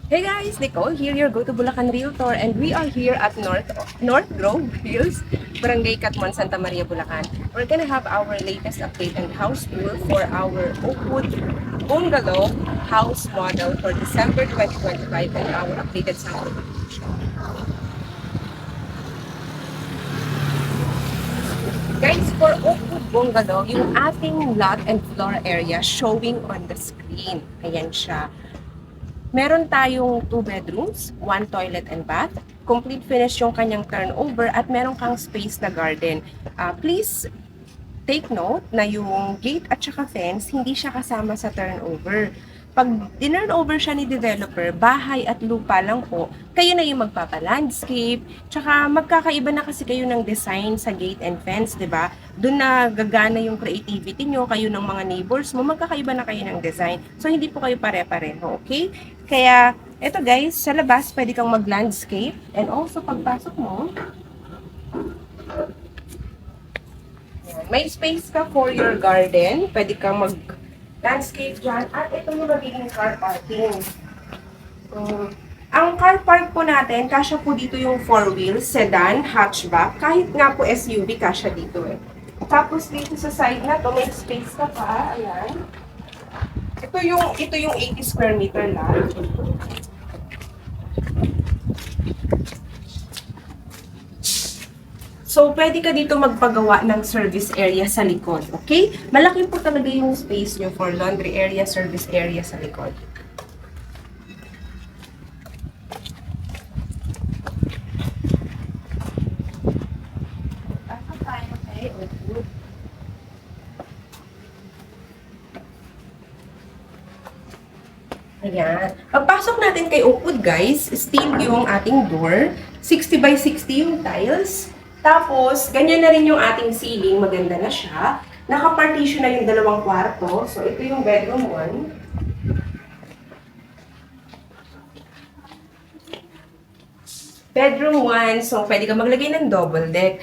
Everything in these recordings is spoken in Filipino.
Hey guys, Nicole here, your go-to Bulacan Realtor, and we are here at North Grove Hills, Barangay Catmon, Santa Maria, Bulacan. We're gonna have our latest update and house tour for our Oakwood Bungalow house model for December 2025 and our updated sample. Guys, for Oakwood Bungalow, yung ating lot and floor area showing on the screen. Ayan siya. Meron tayong 2 bedrooms, 1 toilet and bath. Complete finish yung kanyang turnover at meron kang space na garden. Please take note na yung gate at saka fence, hindi siya kasama sa turnover. Pag dinurnover siya ni developer, bahay at lupa lang po, kayo na yung magpapa-landscape, tsaka magkakaiba na kasi kayo ng design sa gate and fence, di ba? Doon na gagana yung creativity nyo, kayo ng mga neighbors mo, magkakaiba na kayo ng design. So, hindi po kayo pare-pareho, okay? Kaya, eto guys, sa labas, pwede kang mag-landscape, and also, pagpasok mo, may space ka for your garden. Pwede kang mag-landscape dyan. At ito yung magiging car parking. Ang car park po natin, kasya po dito yung 4 wheels, sedan, hatchback. Kahit nga po SUV, kasya dito eh. Tapos dito sa side na to, may space ka pa. Ayan. Ito yung 80 square meter lot. So, pwede ka dito magpagawa ng service area sa likod, okay? Malaki po talaga yung space nyo for laundry area, service area sa likod. Ayan. Pagpasok natin kay Oakwood, guys, steel yung ating door. 60 by 60 yung tiles. Tapos, ganyan na rin yung ating ceiling. Maganda na siya. Naka-partition na yung dalawang kwarto. So, ito yung bedroom 1. Bedroom 1, so pwede ka maglagay ng double deck.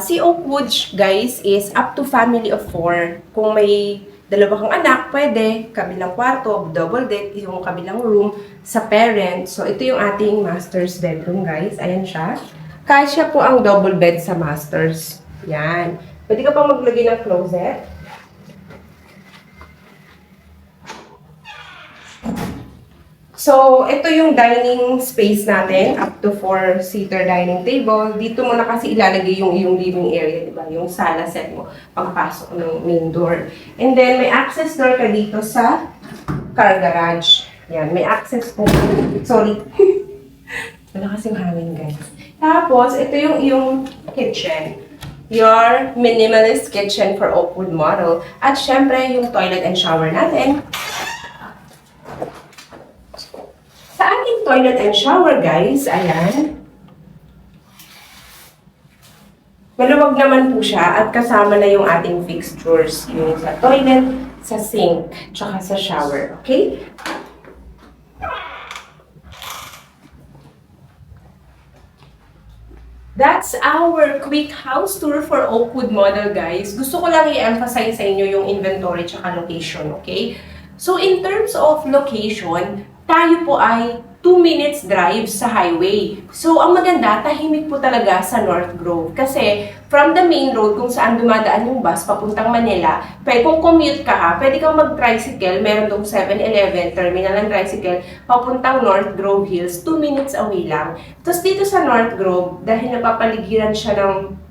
Si Oakwood, guys, is up to family of 4. Kung may dalawa kang anak, pwede. Kabilang kwarto, double deck, yung kabilang room sa parent. So, ito yung ating master's bedroom, guys. Ayan siya. Kasya po ang double bed sa masters. Yan. Pwede ka pa maglagay ng closet. So, ito yung dining space natin, up to 4-seater dining table. Dito mo na kasi ilalagay yung iyong living area, di ba? Yung sala set mo, pagpasok ng main door. And then, may access door ka dito sa car garage. Yan, may access po. Sorry. Wala kasing hangin, guys. Tapos, ito yung iyong kitchen. Your minimalist kitchen for Oakwood model. At syempre, yung toilet and shower natin. Sa ating toilet and shower, guys, ayan. Maluwag naman po siya at kasama na yung ating fixtures. Yung sa toilet, sa sink, tsaka sa shower. Okay? That's our quick house tour for Oakwood model, guys. Gusto ko lang i-emphasize sa inyo yung inventory tsaka location, okay? So, in terms of location, tayo po ay 2 minutes drive sa highway. So, ang maganda, tahimik po talaga sa North Grove. Kasi, from the main road, kung saan dumadaan yung bus papuntang Manila, kung commute ka ha, pwede kang mag-tricycle, meron dong 7-Eleven, terminal ng tricycle, papuntang North Grove Hills, 2 minutes away lang. Tapos dito sa North Grove, dahil napapaligiran siya ng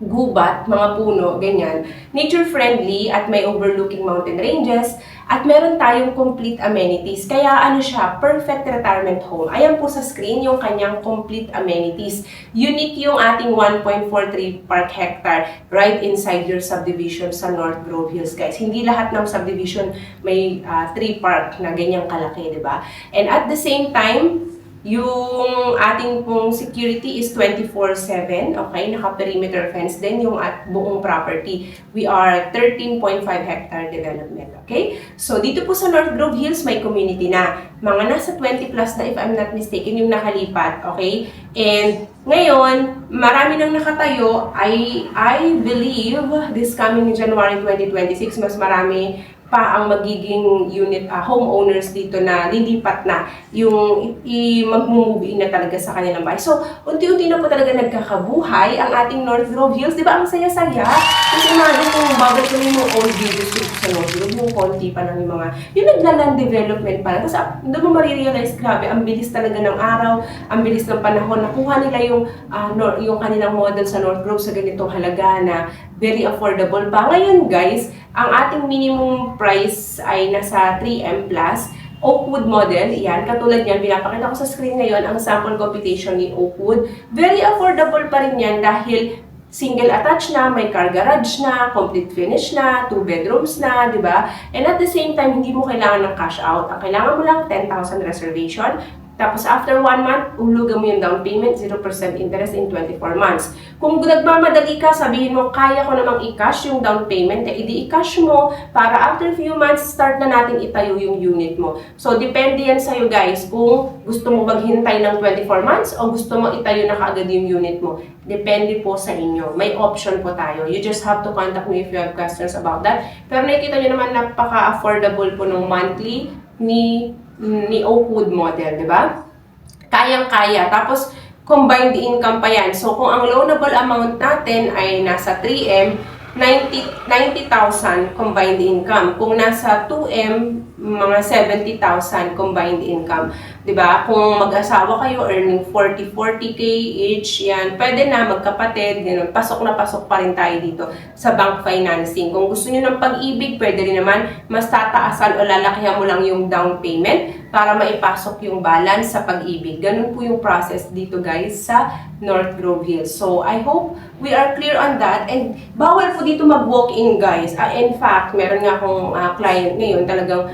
gubat, mga puno, ganyan. Nature-friendly at may overlooking mountain ranges at meron tayong complete amenities. Kaya ano siya, perfect retirement home. Ayan po sa screen yung kanyang complete amenities. Unique yung ating 1.43 park hectare right inside your subdivision sa North Grove Hills, guys. Hindi lahat ng subdivision may 3 park na ganyang kalaki, di ba? And at the same time, yung ating pong security is 24/7, okay? Naka-perimeter fence din yung buong property. We are 13.5 hectare development, okay? So, dito po sa North Grove Hills, may community na. Mga nasa 20 plus na, if I'm not mistaken, yung nakalipat, okay? And ngayon, marami nang nakatayo. I believe this coming January 2026, mas marami pa ang magiging unit homeowners dito na lilipat na yung mag-move in na talaga sa kanilang bahay. So, unti-unti na po talaga nagkakabuhay ang ating North Grove Hills. Di ba? Ang saya-saya. Kasi imagine kung babalik ko yung old videos dito sa North Grove, yung konti pa lang yung mga, yung naglaland development pa lang. Tapos, doon mo marirealize, grabe, ang bilis talaga ng araw, ang bilis ng panahon. Nakuha nila yung kanilang model sa North Grove sa ganitong halaga na very affordable pa. Ngayon, guys, ang ating minimum price ay nasa 3M+. Oakwood model, yan. Katulad yan, pinapakita ko sa screen ngayon ang sample computation ni Oakwood. Very affordable pa rin yan dahil single attached na, may car garage na, complete finish na, 2 bedrooms na, di ba? And at the same time, hindi mo kailangan ng cash out. Ang kailangan mo lang 10,000 reservation. Tapos after 1 month, uhulugan mo yung down payment, 0% interest in 24 months. Kung nagmamadali ka, sabihin mo, kaya ko namang i-cash yung down payment, edi i-cash mo para after few months, start na natin itayo yung unit mo. So, depende yan sa'yo guys, kung gusto mo maghintay ng 24 months o gusto mo itayo na kaagad yung unit mo. Depende po sa inyo. May option po tayo. You just have to contact me if you have questions about that. Pero nakikita nyo naman, napaka-affordable po ng monthly ni Oakwood model, di ba? Kayang-kaya. Tapos, combined income pa yan. So, kung ang loanable amount natin ay nasa 3M, 90,000 combined income. Kung nasa 2M, mga 70,000 combined income. Diba? Kung mag-asawa kayo, earning 40K each, yan. Pwede na, magkapatid, ganun. Pasok na pasok pa rin tayo dito sa bank financing. Kung gusto nyo ng pag-ibig, pwede rin naman mas tataasan o lalakihan mo lang yung down payment para maipasok yung balance sa pag-ibig. Ganun po yung process dito guys sa North Grove Hills. So, I hope we are clear on that. And bawal po dito mag-walk-in guys. In fact, meron nga akong client ngayon talagang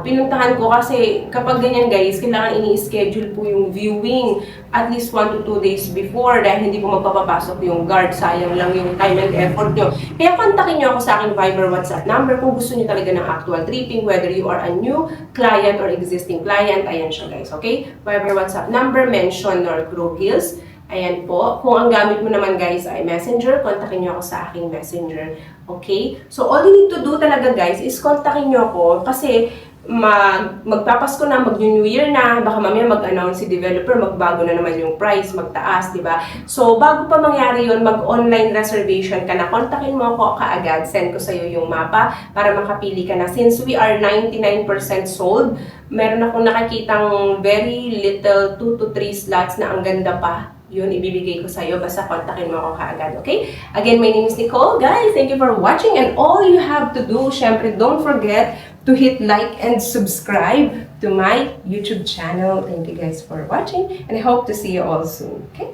pinuntahan ko kasi kapag ganyan guys, kailangan ini-schedule po yung viewing at least 1 to 2 days before dahil hindi po magpapapasok yung guard. Sayang lang yung time and effort nyo. Kaya kontakin nyo ako sa aking Viber WhatsApp number kung gusto nyo talaga ng actual tripping, whether you are a new client or existing client. Ayan siya guys, okay? Viber WhatsApp number, mention North Grove Hills. Ayan po. Kung ang gamit mo naman guys ay Messenger, kontakin nyo ako sa aking Messenger. Okay? So, all you need to do talaga guys is kontakin nyo ako kasi magpapasko na, mag-New Year na, baka mamaya mag-announce si developer, magbago na naman yung price, magtaas, di ba? So, bago pa mangyari yun, mag-online reservation ka na, kontakin mo ako kaagad, send ko sa'yo yung mapa para makapili ka na. Since we are 99% sold, meron akong nakakitang very little 2 to 3 slots na ang ganda pa. Yun, ibibigay ko sa'yo. Basta kontakin mo ako kaagad, okay? Again, my name is Nicole. Guys, thank you for watching. And all you have to do, syempre, don't forget to hit like and subscribe to my YouTube channel. Thank you guys for watching. And I hope to see you all soon, okay?